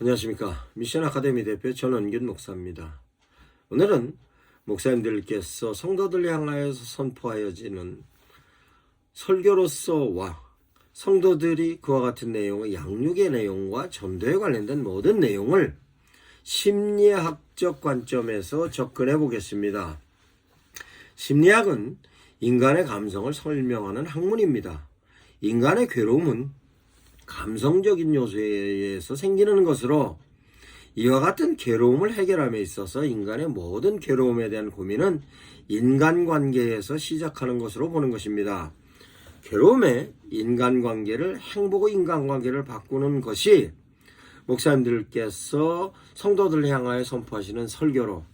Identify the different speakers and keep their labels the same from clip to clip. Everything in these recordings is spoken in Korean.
Speaker 1: 안녕하십니까. 미션 아카데미 대표 전원균 목사입니다. 오늘은 목사님들께서 성도들 향하여서 선포하여지는 설교로서와 성도들이 그와 같은 내용의 양육의 내용과 전도에 관련된 모든 내용을 심리학적 관점에서 접근해 보겠습니다. 심리학은 인간의 감성을 설명하는 학문입니다. 인간의 괴로움은 감성적인 요소에 의해서 생기는 것으로 이와 같은 괴로움을 해결함에 있어서 인간의 모든 괴로움에 대한 고민은 인간관계에서 시작하는 것으로 보는 것입니다. 괴로움의 인간관계를 행복의 인간관계를 바꾸는 것이 목사님들께서 성도들을 향하여 선포하시는 설교로,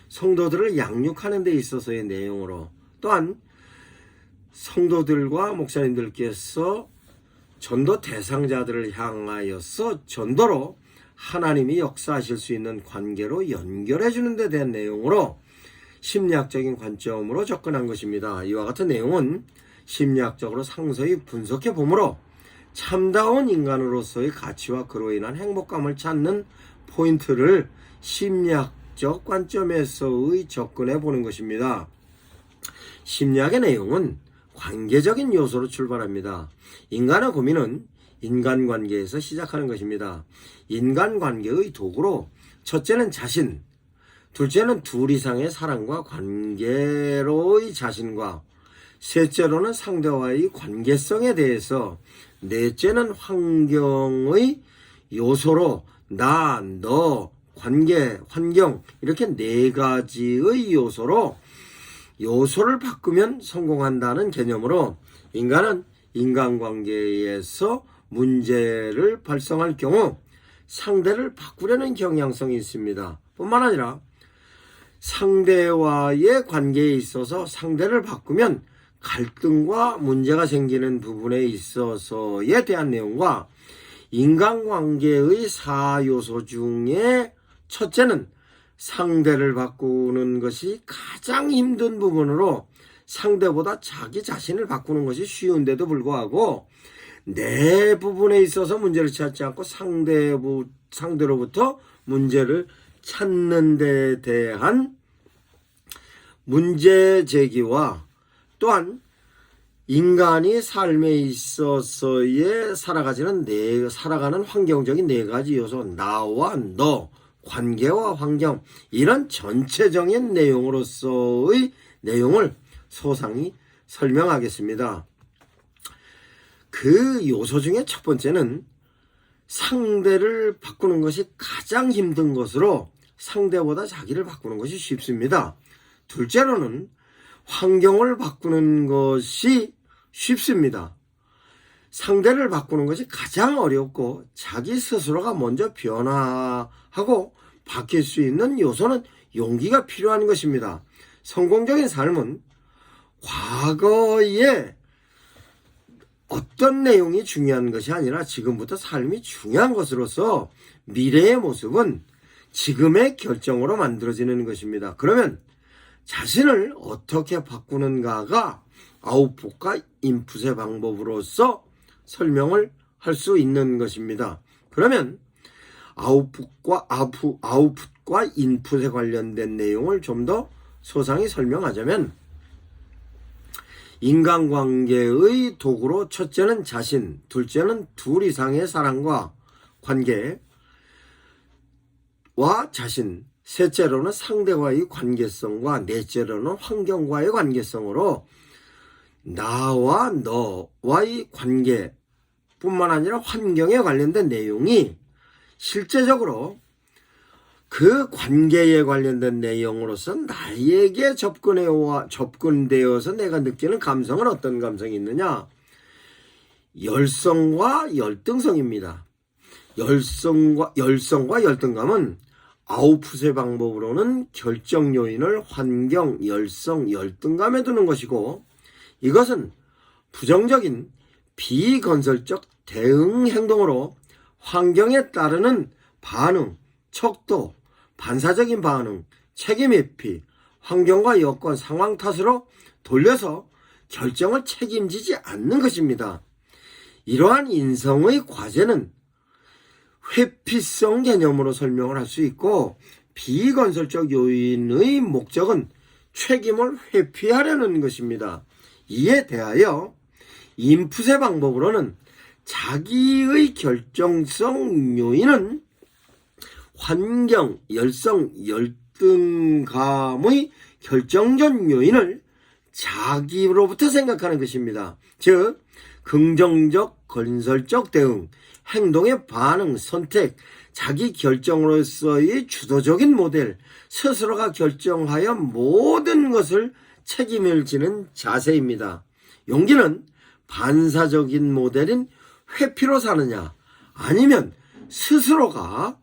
Speaker 1: 성도들을 양육하는 데 있어서의 내용으로, 또한 성도들과 목사님들께서 전도 대상자들을 향하여서 전도로 하나님이 역사하실 수 있는 관계로 연결해 주는 데 대한 내용으로 심리학적인 관점으로 접근한 것입니다. 이와 같은 내용은 심리학적으로 상세히 분석해 보므로 참다운 인간으로서의 가치와 그로 인한 행복감을 찾는 포인트를 심리학적 관점에서의 접근해 보는 것입니다. 심리학의 내용은 관계적인 요소로 출발합니다. 인간의 고민은 인간관계에서 시작하는 것입니다. 인간관계의 도구로 첫째는 자신, 둘째는 둘 이상의 사랑과 관계로의 자신과 셋째로는 상대와의 관계성에 대해서 넷째는 환경의 요소로 나, 너, 관계, 환경 이렇게 네 가지의 요소를 바꾸면 성공한다는 개념으로 인간은 인간관계에서 문제를 발생할 경우 상대를 바꾸려는 경향성이 있습니다. 뿐만 아니라 상대와의 관계에 있어서 상대를 바꾸면 갈등과 문제가 생기는 부분에 있어서에 대한 내용과 인간관계의 4요소 중에 첫째는 상대를 바꾸는 것이 가장 힘든 부분으로 상대보다 자기 자신을 바꾸는 것이 쉬운데도 불구하고 내 부분에 있어서 문제를 찾지 않고 상대로부터 문제를 찾는 데 대한 문제 제기와 또한 인간이 삶에 있어서의 살아가는 환경적인 네 가지 요소, 나와 너, 관계와 환경, 이런 전체적인 내용으로서의 내용을 소상히 설명하겠습니다. 그 요소 중에 첫 번째는 상대를 바꾸는 것이 가장 힘든 것으로 상대보다 자기를 바꾸는 것이 쉽습니다. 둘째로는 환경을 바꾸는 것이 쉽습니다. 상대를 바꾸는 것이 가장 어렵고 자기 스스로가 먼저 변화하고 바뀔 수 있는 요소는 용기가 필요한 것입니다. 성공적인 삶은 과거에 어떤 내용이 중요한 것이 아니라 지금부터 삶이 중요한 것으로서 미래의 모습은 지금의 결정으로 만들어지는 것입니다. 그러면 자신을 어떻게 바꾸는가가 아웃풋과 인풋의 방법으로서 설명을 할 수 있는 것입니다. 그러면 아웃풋과 인풋에 관련된 내용을 좀 더 소상히 설명하자면 인간관계의 도구로 첫째는 자신, 둘째는 둘 이상의 사랑과 관계와 자신, 셋째로는 상대와의 관계성과 넷째로는 환경과의 관계성으로 나와 너와의 관계 뿐만 아니라 환경에 관련된 내용이 실제적으로 그 관계에 관련된 내용으로서 나에게 접근되어서 내가 느끼는 감성은 어떤 감성이 있느냐? 열성과 열등성입니다. 열성과 열등감은 아웃풋의 방법으로는 결정 요인을 환경, 열성, 열등감에 두는 것이고 이것은 부정적인 비건설적 대응 행동으로 환경에 따르는 반응, 척도, 반사적인 반응, 책임 회피, 환경과 여건, 상황 탓으로 돌려서 결정을 책임지지 않는 것입니다. 이러한 인성의 과제는 회피성 개념으로 설명을 할 수 있고, 비건설적 요인의 목적은 책임을 회피하려는 것입니다. 이에 대하여 인풋의 방법으로는 자기의 결정성 요인은 환경, 열성, 열등감의 결정적 요인을 자기로부터 생각하는 것입니다. 즉, 긍정적, 건설적 대응, 행동의 반응, 선택, 자기 결정으로서의 주도적인 모델, 스스로가 결정하여 모든 것을 책임을 지는 자세입니다. 용기는 반사적인 모델인 회피로 사느냐, 아니면 스스로가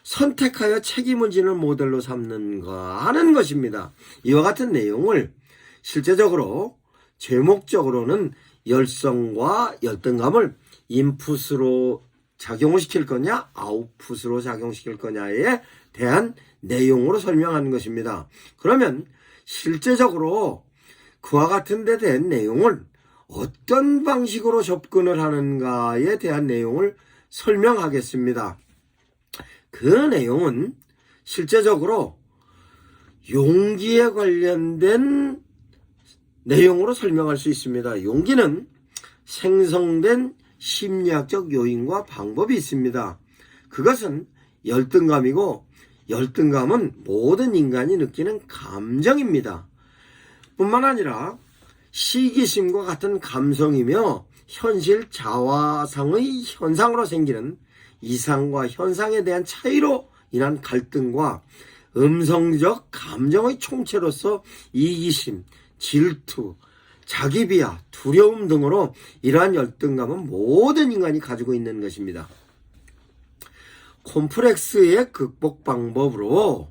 Speaker 1: 선택하여 책임을 지는 모델로 삼는가 하는 것입니다. 이와 같은 내용을 실제적으로 제목적으로는 열성과 열등감을 인풋으로 작용을 시킬 거냐, 아웃풋으로 작용시킬 거냐에 대한 내용으로 설명하는 것입니다. 그러면 실제적으로 그와 같은 데 대한 내용을 어떤 방식으로 접근을 하는가에 대한 내용을 설명하겠습니다. 그 내용은 실제적으로 용기에 관련된 내용으로 설명할 수 있습니다. 용기는 생성된 심리학적 요인과 방법이 있습니다. 그것은 열등감이고, 열등감은 모든 인간이 느끼는 감정입니다. 뿐만 아니라 시기심과 같은 감성이며 현실 자화상의 현상으로 생기는 이상과 현상에 대한 차이로 인한 갈등과 음성적 감정의 총체로서 이기심, 질투, 자기비하, 두려움 등으로 이러한 열등감은 모든 인간이 가지고 있는 것입니다. 콤플렉스의 극복 방법으로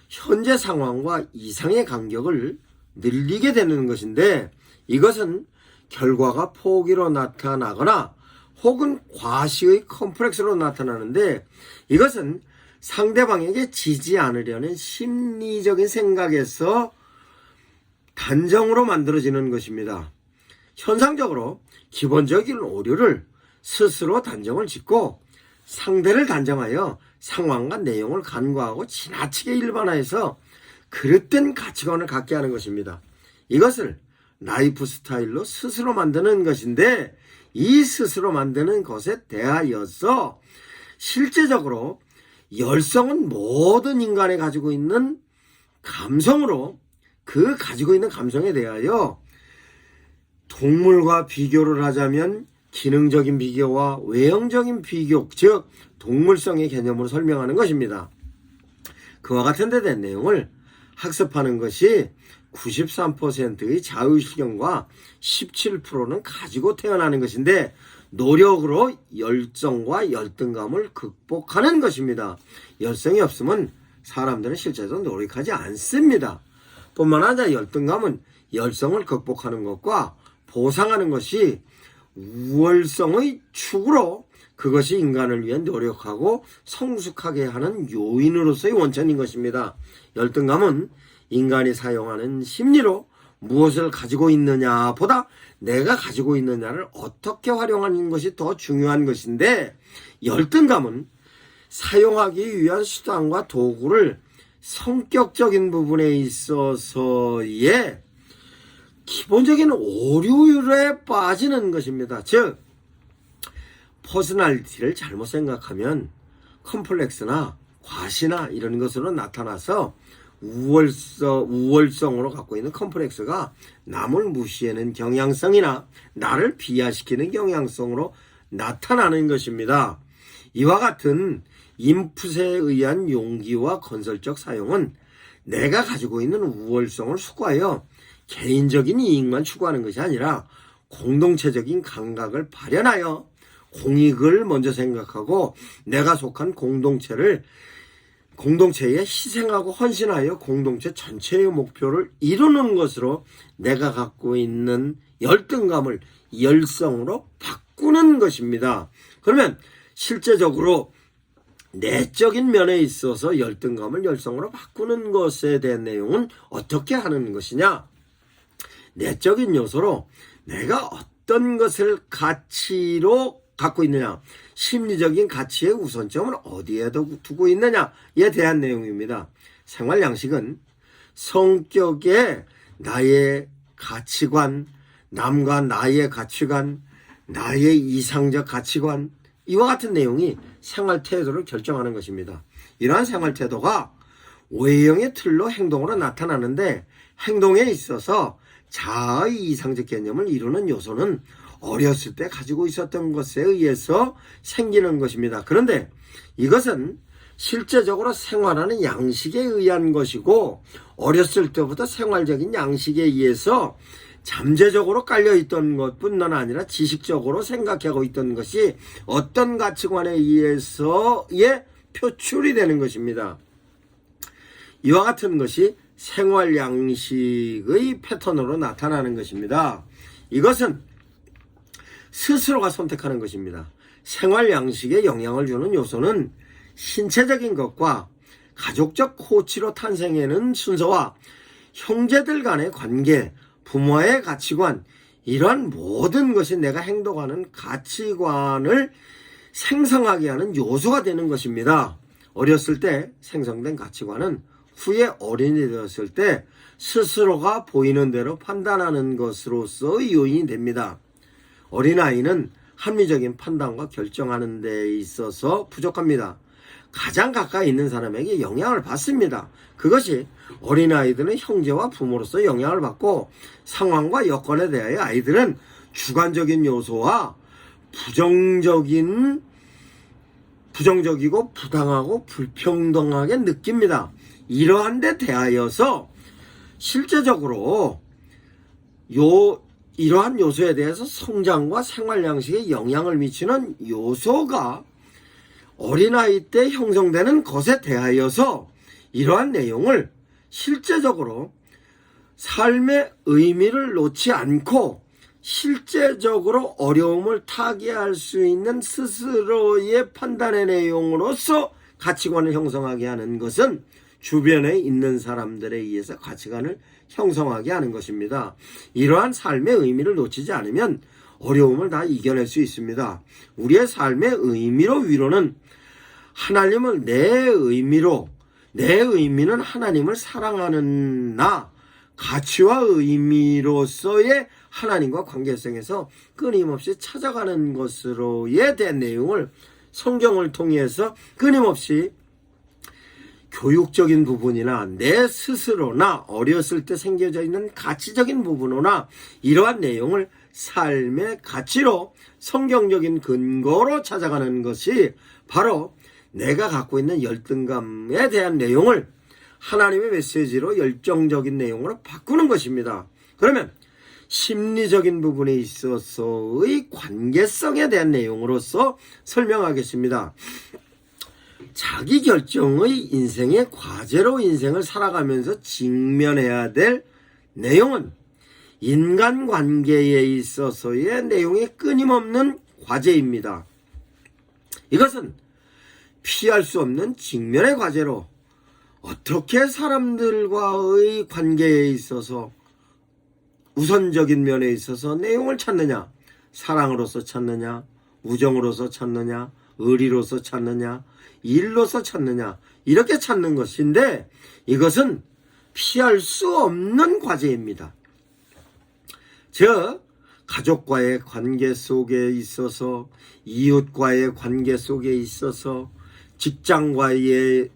Speaker 1: 현재 상황과 이상의 간격을 늘리게 되는 것인데, 이것은 결과가 포기로 나타나거나 혹은 과시의 컴플렉스로 나타나는데, 이것은 상대방에게 지지 않으려는 심리적인 생각에서 단정으로 만들어지는 것입니다. 현상적으로 기본적인 오류를 스스로 단정을 짓고 상대를 단정하여 상황과 내용을 간과하고 지나치게 일반화해서 그릇된 가치관을 갖게 하는 것입니다. 이것을 라이프 스타일로 스스로 만드는 것인데, 이 스스로 만드는 것에 대하여서 실제적으로 열성은 모든 인간이 가지고 있는 감성으로, 그 가지고 있는 감성에 대하여 동물과 비교를 하자면 기능적인 비교와 외형적인 비교, 즉 동물성의 개념으로 설명하는 것입니다. 그와 같은 데 대한 내용을 학습하는 것이 93%의 자의식경과 17%는 가지고 태어나는 것인데, 노력으로 열성과 열등감을 극복하는 것입니다. 열성이 없으면 사람들은 실제로 노력하지 않습니다. 뿐만 아니라 열등감은 열성을 극복하는 것과 보상하는 것이 우월성의 축으로, 그것이 인간을 위해 노력하고 성숙하게 하는 요인으로서의 원천인 것입니다. 열등감은 인간이 사용하는 심리로 무엇을 가지고 있느냐 보다 내가 가지고 있느냐를 어떻게 활용하는 것이 더 중요한 것인데, 열등감은 사용하기 위한 수단과 도구를 성격적인 부분에 있어서의 기본적인 오류에 빠지는 것입니다. 즉, 퍼스널리티를 잘못 생각하면 컴플렉스나 과시나 이런 것으로 나타나서 우월성으로 갖고 있는 컴플렉스가 남을 무시하는 경향성이나 나를 비하시키는 경향성으로 나타나는 것입니다. 이와 같은 인풋에 의한 용기와 건설적 사용은 내가 가지고 있는 우월성을 수고하여 개인적인 이익만 추구하는 것이 아니라 공동체적인 감각을 발현하여 공익을 먼저 생각하고 내가 속한 공동체에 희생하고 헌신하여 공동체 전체의 목표를 이루는 것으로 내가 갖고 있는 열등감을 열성으로 바꾸는 것입니다. 그러면 실제적으로 내적인 면에 있어서 열등감을 열성으로 바꾸는 것에 대한 내용은 어떻게 하는 것이냐? 내적인 요소로 내가 어떤 것을 가치로 갖고 있느냐, 심리적인 가치의 우선점을 어디에 두고 있느냐에 대한 내용입니다. 생활 양식은 성격에 나의 가치관, 남과 나의 가치관, 나의 이상적 가치관, 이와 같은 내용이 생활 태도를 결정하는 것입니다. 이러한 생활 태도가 오해형의 틀로 행동으로 나타나는데, 행동에 있어서 자아의 이상적 개념을 이루는 요소는 어렸을 때 가지고 있었던 것에 의해서 생기는 것입니다. 그런데 이것은 실제적으로 생활하는 양식에 의한 것이고, 어렸을 때부터 생활적인 양식에 의해서 잠재적으로 깔려있던 것뿐만 아니라 지식적으로 생각하고 있던 것이 어떤 가치관에 의해서의 표출이 되는 것입니다. 이와 같은 것이 생활 양식의 패턴으로 나타나는 것입니다. 이것은 스스로가 선택하는 것입니다. 생활 양식에 영향을 주는 요소는 신체적인 것과 가족적 코치로 탄생하는 순서와 형제들 간의 관계, 부모의 가치관, 이러한 모든 것이 내가 행동하는 가치관을 생성하게 하는 요소가 되는 것입니다. 어렸을 때 생성된 가치관은 후에 어른이 되었을 때 스스로가 보이는 대로 판단하는 것으로서의 요인이 됩니다. 어린아이는 합리적인 판단과 결정하는 데 있어서 부족합니다. 가장 가까이 있는 사람에게 영향을 받습니다. 그것이 어린아이들은 형제와 부모로서 영향을 받고, 상황과 여건에 대하여 아이들은 주관적인 요소와 부정적이고 부당하고 불평등하게 느낍니다. 이러한 데 대하여서 실제적으로 이러한 요소에 대해서 성장과 생활 양식에 영향을 미치는 요소가 어린아이 때 형성되는 것에 대하여서 이러한 내용을 실제적으로 삶의 의미를 놓지 않고 실제적으로 어려움을 타개할 수 있는 스스로의 판단의 내용으로서 가치관을 형성하게 하는 것은 주변에 있는 사람들에 의해서 가치관을 형성하게 하는 것입니다. 이러한 삶의 의미를 놓치지 않으면 어려움을 다 이겨낼 수 있습니다. 우리의 삶의 의미로 위로는 하나님을 내 의미는 하나님을 사랑하는 나, 가치와 의미로서의 하나님과 관계성에서 끊임없이 찾아가는 것으로에 대한 내용을 성경을 통해서 끊임없이 교육적인 부분이나 내 스스로나 어렸을 때 생겨져 있는 가치적인 부분이나 이러한 내용을 삶의 가치로 성경적인 근거로 찾아가는 것이 바로 내가 갖고 있는 열등감에 대한 내용을 하나님의 메시지로 열정적인 내용으로 바꾸는 것입니다. 그러면 심리적인 부분에 있어서의 관계성에 대한 내용으로서 설명하겠습니다. 자기 결정의 인생의 과제로 인생을 살아가면서 직면해야 될 내용은 인간관계에 있어서의 내용이 끊임없는 과제입니다. 이것은 피할 수 없는 직면의 과제로 어떻게 사람들과의 관계에 있어서 우선적인 면에 있어서 내용을 찾느냐, 사랑으로서 찾느냐, 우정으로서 찾느냐, 의리로서 찾느냐, 일로서 찾느냐, 이렇게 찾는 것인데 이것은 피할 수 없는 과제입니다. 즉 가족과의 관계 속에 있어서, 이웃과의 관계 속에 있어서, 직장인과의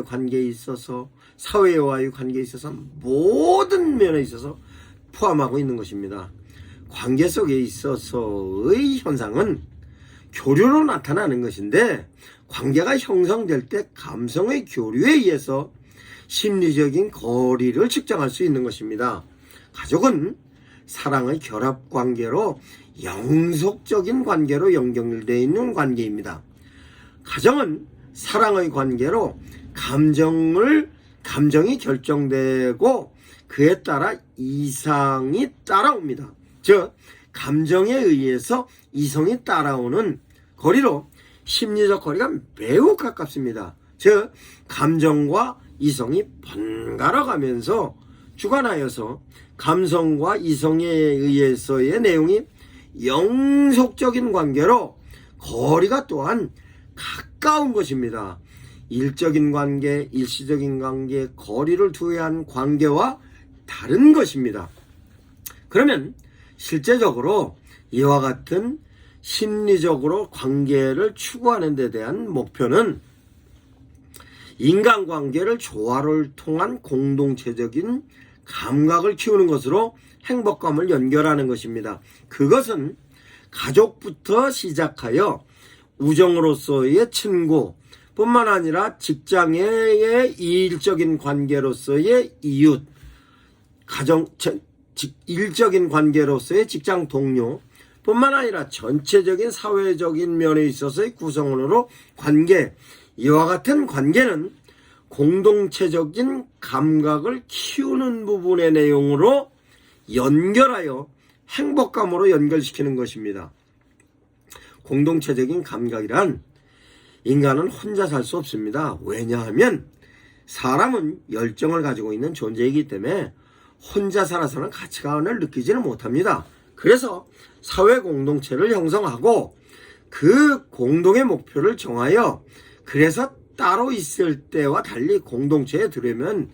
Speaker 1: 관계에 있어서, 사회와의 관계에 있어서 모든 면에 있어서 포함하고 있는 것입니다. 관계 속에 있어서의 현상은 교류로 나타나는 것인데, 관계가 형성될 때 감성의 교류에 의해서 심리적인 거리를 측정할 수 있는 것입니다. 가족은 사랑의 결합관계로 영속적인 관계로 연결되어 있는 관계입니다. 가정은 사랑의 관계로 감정이 결정되고 그에 따라 이상이 따라옵니다. 즉 감정에 의해서 이성이 따라오는 거리로 심리적 거리가 매우 가깝습니다. 즉 감정과 이성이 번갈아 가면서 주관하여서 감성과 이성에 의해서의 내용이 영속적인 관계로 거리가 또한 가까운 것입니다. 일적인 관계, 일시적인 관계, 거리를 두어야 한 관계와 다른 것입니다. 그러면 실제적으로 이와 같은 심리적으로 관계를 추구하는 데 대한 목표는 인간관계를 조화를 통한 공동체적인 감각을 키우는 것으로 행복감을 연결하는 것입니다. 그것은 가족부터 시작하여 우정으로서의 친구 뿐만 아니라 직장의 일적인 관계로서의 이웃, 일적인 관계로서의 직장 동료 뿐만 아니라 전체적인 사회적인 면에 있어서의 구성원으로 관계, 이와 같은 관계는 공동체적인 감각을 키우는 부분의 내용으로 연결하여 행복감으로 연결시키는 것입니다. 공동체적인 감각이란 인간은 혼자 살 수 없습니다. 왜냐하면 사람은 열정을 가지고 있는 존재이기 때문에 혼자 살아서는 가치관을 느끼지는 못합니다. 그래서 사회 공동체를 형성하고 그 공동의 목표를 정하여 그래서 따로 있을 때와 달리 공동체에 들어오면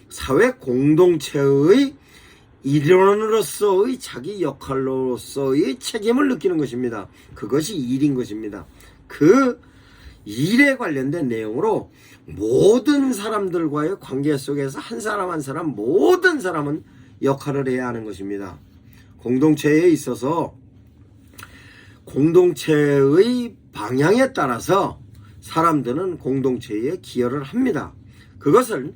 Speaker 1: 사회 공동체의 일원으로서의 자기 역할로서의 책임을 느끼는 것입니다. 그것이 일인 것입니다. 그 일에 관련된 내용으로 모든 사람들과의 관계 속에서 한 사람 한 사람 모든 사람은 역할을 해야 하는 것입니다. 공동체에 있어서 공동체의 방향에 따라서 사람들은 공동체에 기여를 합니다. 그것을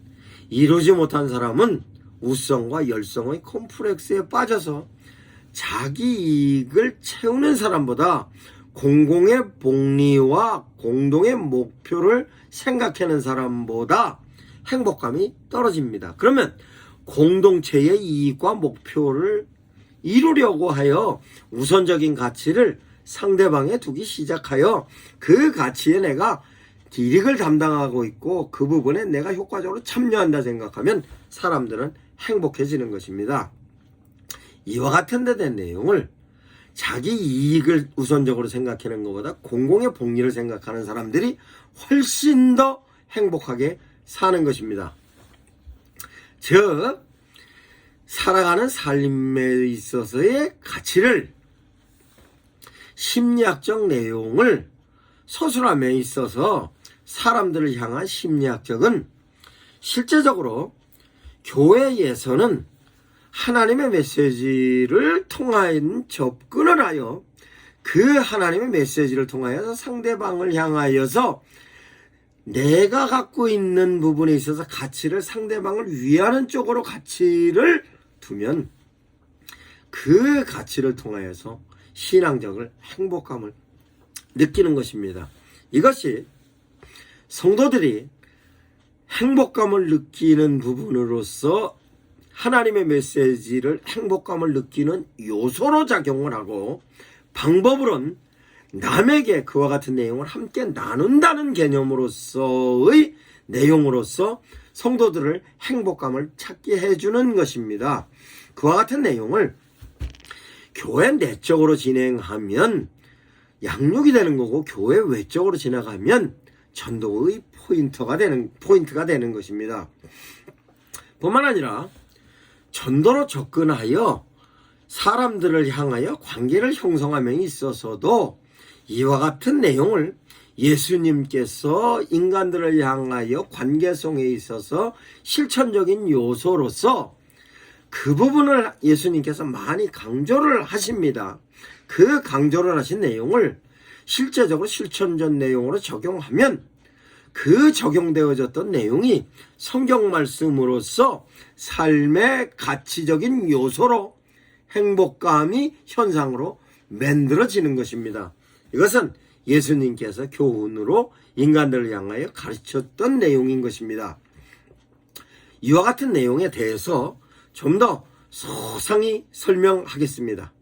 Speaker 1: 이루지 못한 사람은 우성과 열성의 콤플렉스에 빠져서 자기 이익을 채우는 사람보다 공공의 복리와 공동의 목표를 생각하는 사람보다 행복감이 떨어집니다. 그러면 공동체의 이익과 목표를 이루려고 하여 우선적인 가치를 상대방에 두기 시작하여 그 가치에 내가 이익을 담당하고 있고 그 부분에 내가 효과적으로 참여한다 생각하면 사람들은 행복해지는 것입니다. 이와 같은 데 된 내용을 자기 이익을 우선적으로 생각하는 것보다 공공의 복리를 생각하는 사람들이 훨씬 더 행복하게 사는 것입니다. 즉 살아가는 삶에 있어서의 가치를 심리학적 내용을 서술함에 있어서 사람들을 향한 심리학적은 실제적으로 교회에서는 하나님의 메시지를 통한 접근을 하여 그 하나님의 메시지를 통하여서 상대방을 향하여서 내가 갖고 있는 부분에 있어서 가치를 상대방을 위하는 쪽으로 가치를 두면 그 가치를 통하여서 신앙적인 행복감을 느끼는 것입니다. 이것이 성도들이 행복감을 느끼는 부분으로서 하나님의 메시지를 행복감을 느끼는 요소로 작용을 하고 방법으로는 남에게 그와 같은 내용을 함께 나눈다는 개념으로서의 내용으로서 성도들을 행복감을 찾게 해주는 것입니다. 그와 같은 내용을 교회 내적으로 진행하면 양육이 되는 거고 교회 외적으로 지나가면 전도의 포인트가 되는 것입니다. 뿐만 아니라 전도로 접근하여 사람들을 향하여 관계를 형성함에 있어서도 이와 같은 내용을 예수님께서 인간들을 향하여 관계성에 있어서 실천적인 요소로서 그 부분을 예수님께서 많이 강조를 하십니다. 그 강조를 하신 내용을 실제적으로 실천적 내용으로 적용하면 그 적용되어졌던 내용이 성경 말씀으로서 삶의 가치적인 요소로 행복감이 현상으로 만들어지는 것입니다. 이것은 예수님께서 교훈으로 인간들을 향하여 가르쳤던 내용인 것입니다. 이와 같은 내용에 대해서 좀 더 소상히 설명하겠습니다.